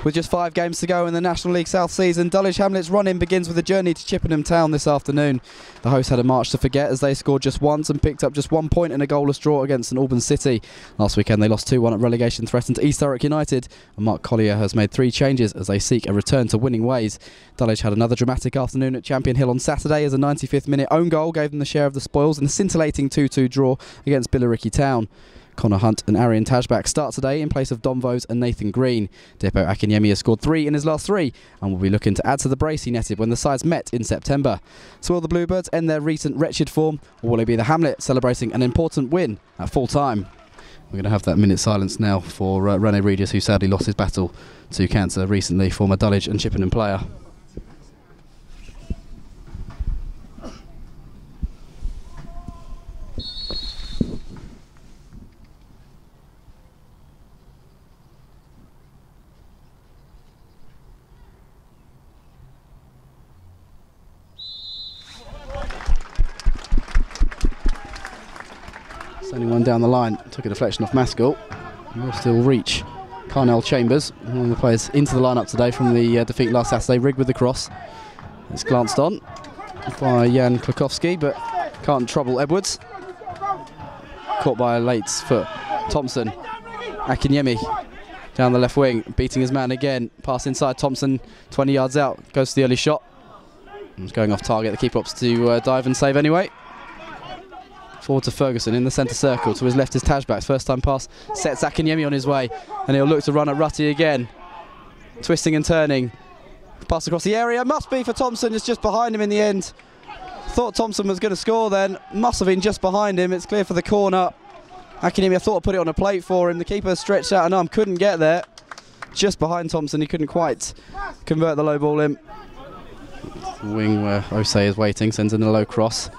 With just 5 games to go in the National League South season, Dulwich Hamlet's run-in begins with a journey to Chippenham Town this afternoon. The hosts had a march to forget as they scored just once and picked up just 1 point in a goalless draw against St Albans City. Last weekend they lost 2-1 at relegation-threatened East Thurrock United, and Mark Collier has made 3 changes as they seek a return to winning ways. Dulwich had another dramatic afternoon at Champion Hill on Saturday as a 95th minute own goal gave them the share of the spoils in a scintillating 2-2 draw against Billericay Town. Connor Hunt and Arian Tajbak start today in place of Dom Vose and Nathan Green. Depo Akinyemi has scored 3 in his last 3 and will be looking to add to the brace he netted when the sides met in September. So will the Bluebirds end their recent wretched form, or will it be the Hamlet celebrating an important win at full time? We're going to have that minute silence now for Rene Regis, who sadly lost his battle to cancer recently, former Dulwich and Chippenham player. Sending one down the line, took a deflection off Maskell. Will still reach Carnell Chambers, one of the players into the lineup today from the defeat last Saturday. Rigg with the cross. It's glanced on by Jan Klukowski, but can't trouble Edwards. Caught by a late foot. Thompson, Akinyemi down the left wing, beating his man again. Pass inside, Thompson 20 yards out, goes to the early shot. It's going off target, the keeper opts to dive and save anyway. Forward to Ferguson in the centre circle. To his left is Tajbak's first time pass. Sets Akinyemi on his way, and he'll look to run at Rutty again. Twisting and turning. Pass across the area. Must be for Thompson. It's just behind him in the end. Thought Thompson was going to score then. Must have been just behind him. It's clear for the corner. Akinyemi, I thought I put it on a plate for him. The keeper stretched out an arm. Couldn't get there. Just behind Thompson. He couldn't quite convert the low ball in. The wing where Osei is waiting. Sends in a low cross.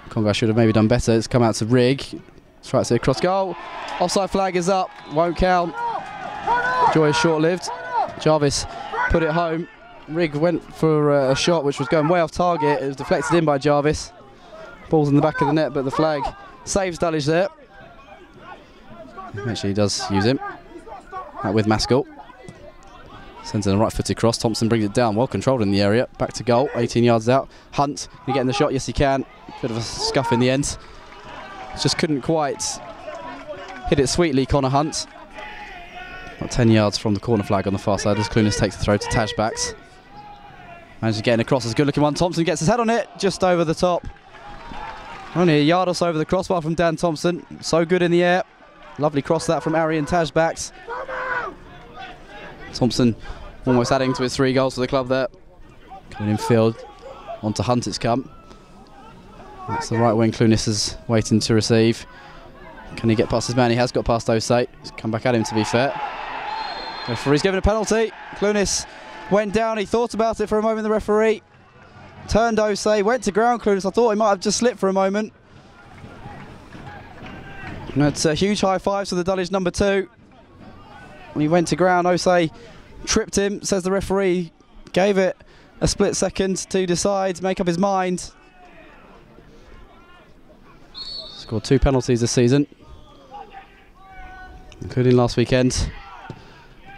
Congo should have maybe done better. It's come out to Rigg. Strikes it across goal. Offside flag is up. Won't count. Joy is short-lived. Jarvis put it home. Rigg went for a shot which was going way off target. It was deflected in by Jarvis. Ball's in the back of the net, but the flag saves Dulwich there. Actually, he does use him. That with Maskell. Sends in a right-footed cross. Thompson brings it down. Well controlled in the area. Back to goal. 18 yards out. Hunt. Can he get in the shot? Yes, he can. Bit of a scuff in the end. Just couldn't quite hit it sweetly, Connor Hunt. About 10 yards from the corner flag on the far side as Clunas takes the throw to Tajbaks. Manages to get in across. It's a good looking one. Thompson gets his head on it. Just over the top. Only a yard or so over the crossbar from Dan Thompson. So good in the air. Lovely cross that from Arian Tajbaks. Thompson almost adding to his 3 goals for the club there. Coming in field, onto Hunt it's come. That's the right wing Clunas is waiting to receive. Can he get past his man? He has got past Osei. He's come back at him, to be fair. Referee's given a penalty. Clunas went down, he thought about it for a moment, the referee. Turned Osei, went to ground Clunas. I thought he might have just slipped for a moment. And that's a huge high five to the Dulwich number 2. When he went to ground, Osei tripped him, says the referee. Gave it a split second to decide, make up his mind. Scored 2 penalties this season, including last weekend.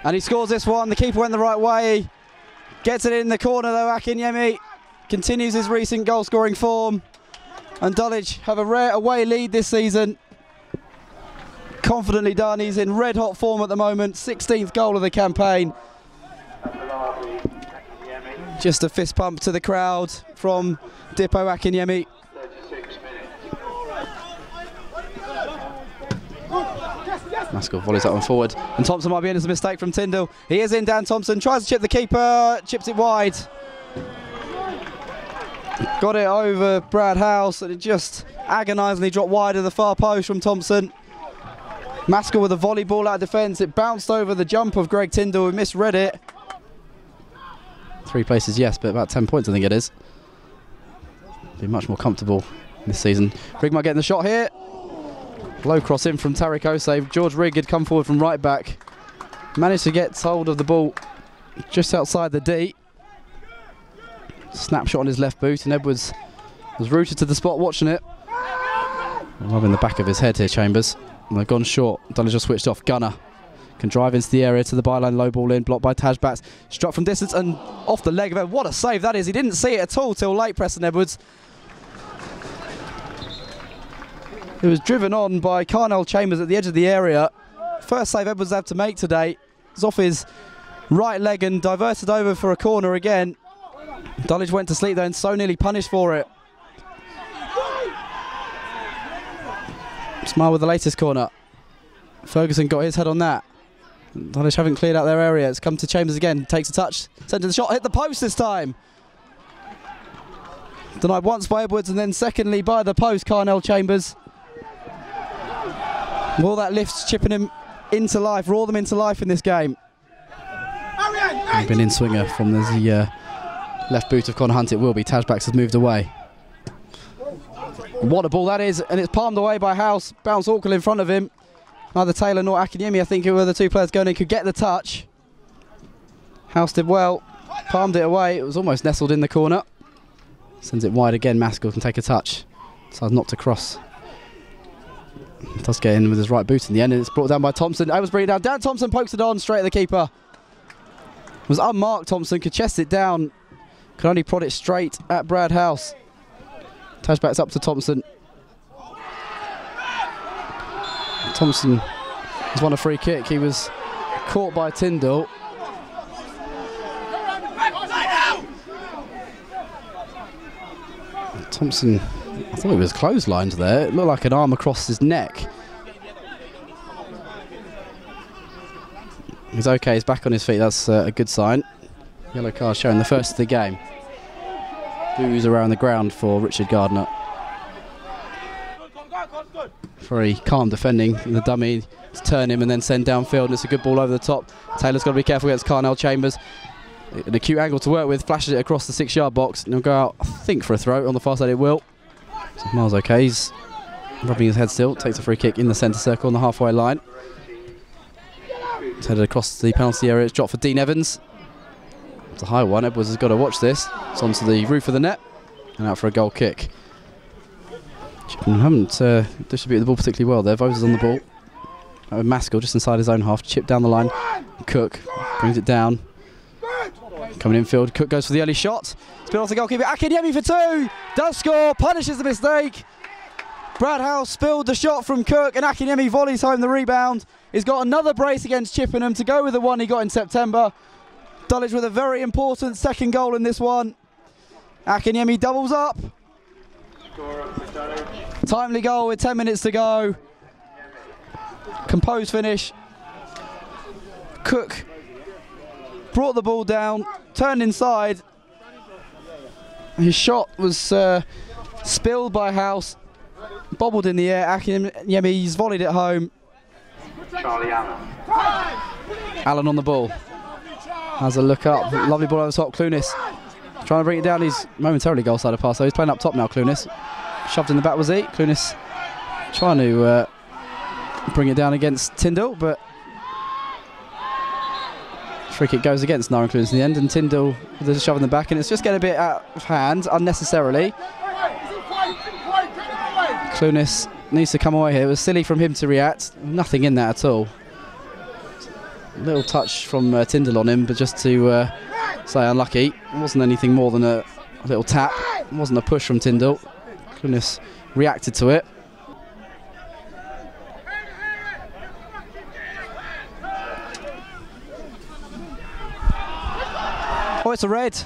And he scores this one. The keeper went the right way. Gets it in the corner though. Akinyemi continues his recent goal-scoring form. And Dulwich have a rare away lead this season. Confidently done. He's in red-hot form at the moment. 16th goal of the campaign. Just a fist pump to the crowd from Dippo Akinyemi. Maskell volleys that one forward, and Thompson might be in as a mistake from Tyndall. He is in, Dan Thompson tries to chip the keeper, chips it wide. Got it over Brad House, and it just agonisingly dropped wide of the far post from Thompson. Maskell with a volleyball out of defence. It bounced over the jump of Greg Tyndall, who misread it. 3 places, yes, but about 10 points I think it is. Be much more comfortable this season. Rigg might get in the shot here. Low cross in from Tariq Osei. George Rigg had come forward from right back. Managed to get hold of the ball just outside the D. Snapshot on his left boot, and Edwards was rooted to the spot watching it. Rubbing the back of his head here, Chambers. And they've gone short. Dulwich just switched off. Gunner Can drive into the area to the byline, low ball in, blocked by Tajbats. Struck from distance and off the leg of it. What a save that is. He didn't see it at all till late, Preston Edwards. It was driven on by Carnell Chambers at the edge of the area. First save Edwards had to make today. It's off his right leg and diverted over for a corner again. Dulwich went to sleep though and so nearly punished for it. Smile with the latest corner. Ferguson got his head on that. Dulwich haven't cleared out their area. It's come to Chambers again. Takes a touch. Sends the shot. Hit the post this time. Denied once by Edwards and then secondly by the post, Carnell Chambers. Will that lift Chippenham into life, roar them into life in this game? Been in swinger from the left boot of Connor Hunt. It will be. Tajbats has moved away. What a ball that is, and it's palmed away by House. Bounce awkward in front of him. Neither Taylor nor Akinyemi, I think, who were the two players going in, could get the touch. House did well, palmed it away. It was almost nestled in the corner. Sends it wide again. Maskell can take a touch. Decides not to cross. Does get in with his right boot in the end, and it's brought down by Thompson. Able to bring it down. Dan Thompson pokes it on straight at the keeper. It was unmarked. Thompson could chest it down. Could only prod it straight at Brad House. Tajbats up to Thompson. Thompson has won a free kick. He was caught by Tyndall. Thompson, I thought he was clotheslined there. It looked like an arm across his neck. He's okay, he's back on his feet, that's a good sign. Yellow card showing the first of the game. Boos around the ground for Richard Gardner. Very calm defending the dummy to turn him and then send downfield, and it's a good ball over the top. Taylor's got to be careful against Carnell Chambers. An acute angle to work with, flashes it across the 6-yard box, and he'll go out, I think, for a throw. On the far side it will. So Miles okay, he's rubbing his head still, takes a free kick in the centre circle on the halfway line. It's headed across the penalty area, it's dropped for Dean Evans. It's a high one, Edwards has got to watch this. It's onto the roof of the net and out for a goal kick. Chippenham haven't distributed the ball particularly well there. Vos is on the ball. Maskell just inside his own half, chipped down the line. Cook brings it down. Coming infield, Cook goes for the early shot. Spin off the goalkeeper, Akinyemi for two. Does score, punishes the mistake. Brad House spilled the shot from Cook and Akinyemi volleys home the rebound. He's got another brace against Chippenham to go with the one he got in September. Dulwich with a very important second goal in this one. Akinyemi doubles up. Timely goal with 10 minutes to go. Composed finish. Cook brought the ball down, turned inside. His shot was spilled by House, bobbled in the air. Akinyemi's volleyed it home. Allen on the ball. Has a look up. Lovely ball over the top. Clunis trying to bring it down. He's momentarily goal side of pass, so he's playing up top now. Clunis shoved in the back was he. Clunis trying to bring it down against Tyndall, but free kick goes against Naren Clunis in the end, and Tyndall with a shove in the back, and it's just getting a bit out of hand unnecessarily. Clunis needs to come away here. It was silly from him to react. Nothing in that at all. Little touch from Tyndall on him, but just to say unlucky. It wasn't anything more than a little tap. It wasn't a push from Tyndall. Clunis reacted to it. Oh, it's a red.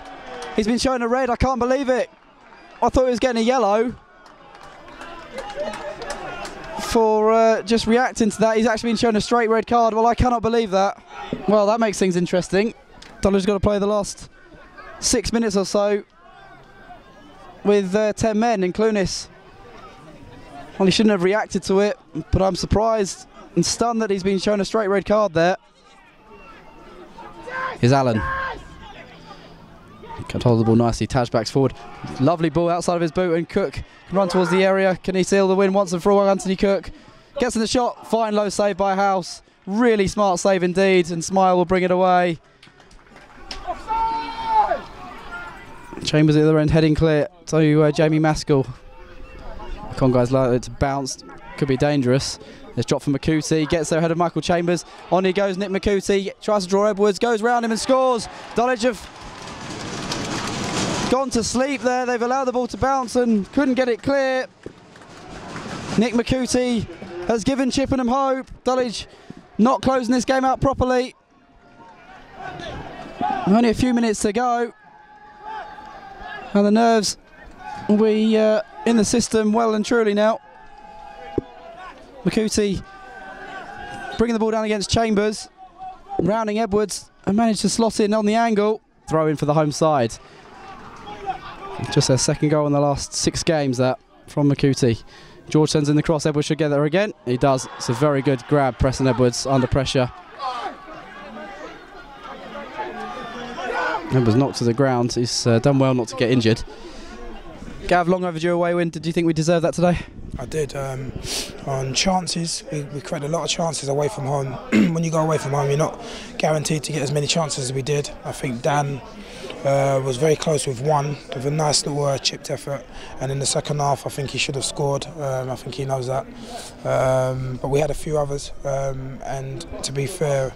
He's been shown a red. I can't believe it. I thought he was getting a yellow for just reacting to that. He's actually been shown a straight red card. Well, I cannot believe that. Well, that makes things interesting. Dulwich's got to play the last 6 minutes or so with 10 men, and Clunis. Well, he shouldn't have reacted to it, but I'm surprised and stunned that he's been shown a straight red card there. Here's Allen. Can hold the ball nicely. Tajbats forward. Lovely ball outside of his boot, and Cook can run towards the area. Can he seal the win once and for all? Anthony Cook gets in the shot. Fine low save by House. Really smart save indeed, and Smile will bring it away. Chambers at the other end heading clear to Jamie Maskell. Con guys like it to bounce. Could be dangerous. It's dropped from Makuti, gets there ahead of Michael Chambers. On he goes, Nick Makuti, tries to draw Edwards, goes round him and scores. Dulwich have gone to sleep there. They've allowed the ball to bounce and couldn't get it clear. Nick Makuti has given Chippenham hope. Dulwich not closing this game out properly. Only a few minutes to go. And the nerves will be in the system well and truly now. Makuti bringing the ball down against Chambers, rounding Edwards and managed to slot in on the angle. Throw in for the home side. Just their second goal in the last 6 games, that from Makuti. George sends in the cross, Edwards should get there again. He does. It's a very good grab, pressing Edwards under pressure. Edwards knocked to the ground. He's done well not to get injured. Gav, long overdue away win. Did you think we deserved that today? I did. On chances, we created a lot of chances away from home. When you go away from home, you're not guaranteed to get as many chances as we did. I think Dan was very close with one, with a nice little chipped effort. And in the second half, I think he should have scored. I think he knows that. But we had a few others. And to be fair,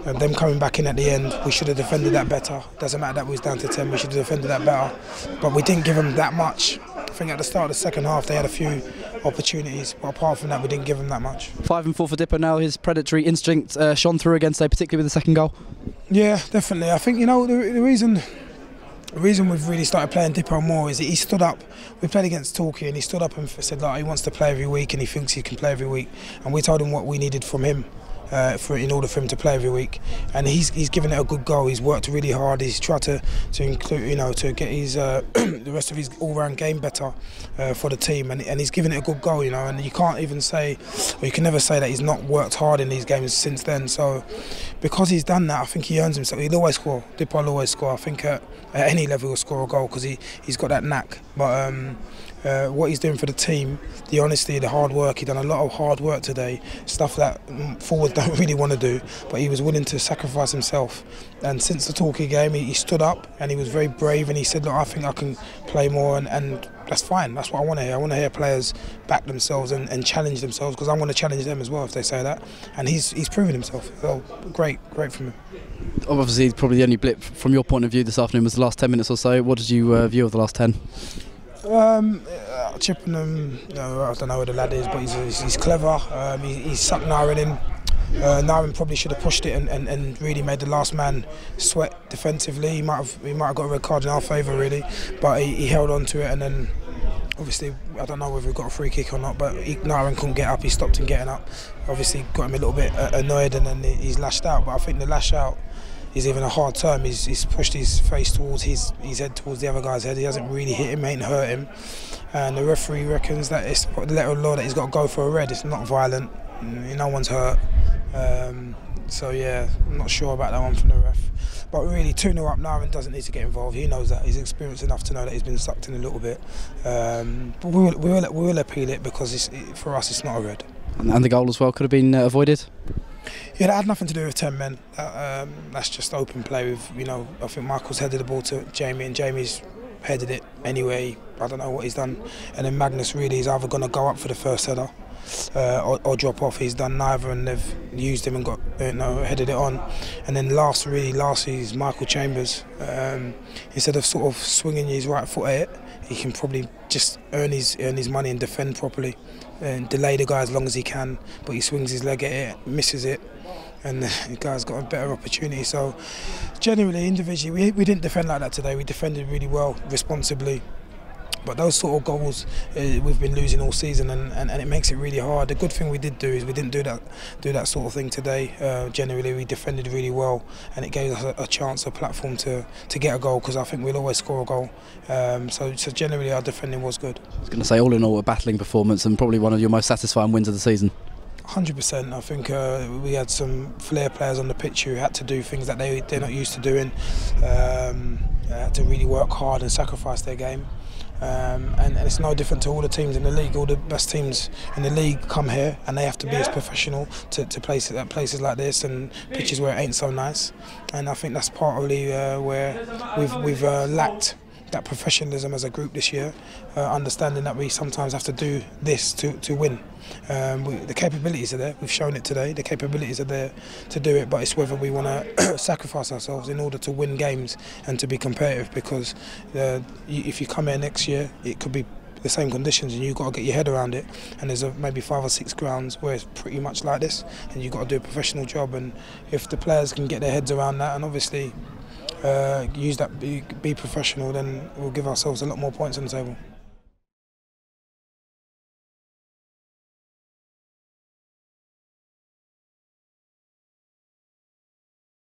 them coming back in at the end, we should have defended that better. Doesn't matter that we was down to 10, we should have defended that better. But we didn't give them that much. I think at the start of the second half, they had a few opportunities, but apart from that, we didn't give them that much. 5 and 4 for Dipper now. His predatory instinct shone through again today, particularly with the second goal. Yeah, definitely. I think, you know, the reason we've really started playing Dipper more is that he stood up. We played against Torquay and he stood up and said like he wants to play every week and he thinks he can play every week. And we told him what we needed from him in order for him to play every week. And he's given it a good go. He's worked really hard. He's tried to include, you know, to get his the rest of his all-round game better for the team. And he's given it a good go, you know. And you can't even say, or you can never say that he's not worked hard in these games since then. So because he's done that, I think he earns himself. He'll always score. Dipper will always score. I think at any level he'll score a goal because he's got that knack. But what he's doing for the team, the honesty, the hard work, he's done a lot of hard work today, stuff that forwards don't really want to do, but he was willing to sacrifice himself. And since the Torquay game, he stood up and he was very brave and he said, look, I think I can play more, and that's fine. That's what I want to hear. I want to hear players back themselves and challenge themselves, because I want to challenge them as well if they say that. And he's proven himself. So great from him. Obviously, probably the only blip from your point of view this afternoon was the last 10 minutes or so. What did you view of the last 10? Chippenham, I don't know where the lad is, but he's clever. He's sucked Nairn in. Nairn probably should have pushed it and really made the last man sweat defensively. He might have got a red card in our favour really, but he held on to it, and then obviously I don't know whether we got a free kick or not, but Nairn couldn't get up. He stopped him getting up. Obviously got him a little bit annoyed, and then he's lashed out. But I think the lash out is even a hard term. He's pushed his face towards his head towards the other guy's head. He hasn't really hit him, ain't hurt him, and the referee reckons that it's the letter of law that he's got to go for a red. It's not violent. No one's hurt. So yeah, I'm not sure about that one from the ref. But really, 2-0 up now and doesn't need to get involved. He knows that. He's experienced enough to know that he's been sucked in a little bit. But we will appeal it because for us it's not a red. And the goal as well could have been avoided? Yeah, that had nothing to do with 10 men. That's just open play. With, you know, I think Michael's headed the ball to Jamie and Jamie's headed it anyway. I don't know what he's done. And then Magnus really is either going to go up for the first header or drop off. He's done neither, and they've used him and got headed it on. And then last is Michael Chambers. Instead of sort of swinging his right foot at it, he can probably just earn his money and defend properly and delay the guy as long as he can. But he swings his leg at it, misses it, and the guy's got a better opportunity. So generally, individually, we didn't defend like that today. We defended really well, responsibly. But those sort of goals we've been losing all season, and it makes it really hard. The good thing we did do is we didn't do that sort of thing today. Generally, we defended really well, and it gave us a chance, a platform to get a goal, because I think we'll always score a goal. So generally, our defending was good. I was going to say, all in all, a battling performance and probably one of your most satisfying wins of the season. 100%. I think we had some flair players on the pitch who had to do things that they're not used to doing. Had to really work hard and sacrifice their game. And it's no different to all the teams in the league. All the best teams in the league come here and they have to be as professional to places at places like this and pitches where it ain't so nice. And I think that's partly where we've lacked that professionalism as a group this year, understanding that we sometimes have to do this to win. The capabilities are there, we've shown it today, the capabilities are there to do it, but it's whether we want to sacrifice ourselves in order to win games and to be competitive, because if you come here next year, it could be the same conditions and you've got to get your head around it, and there's maybe 5 or 6 grounds where it's pretty much like this and you've got to do a professional job, and if the players can get their heads around that and obviously use that, be professional, then we'll give ourselves a lot more points on the table.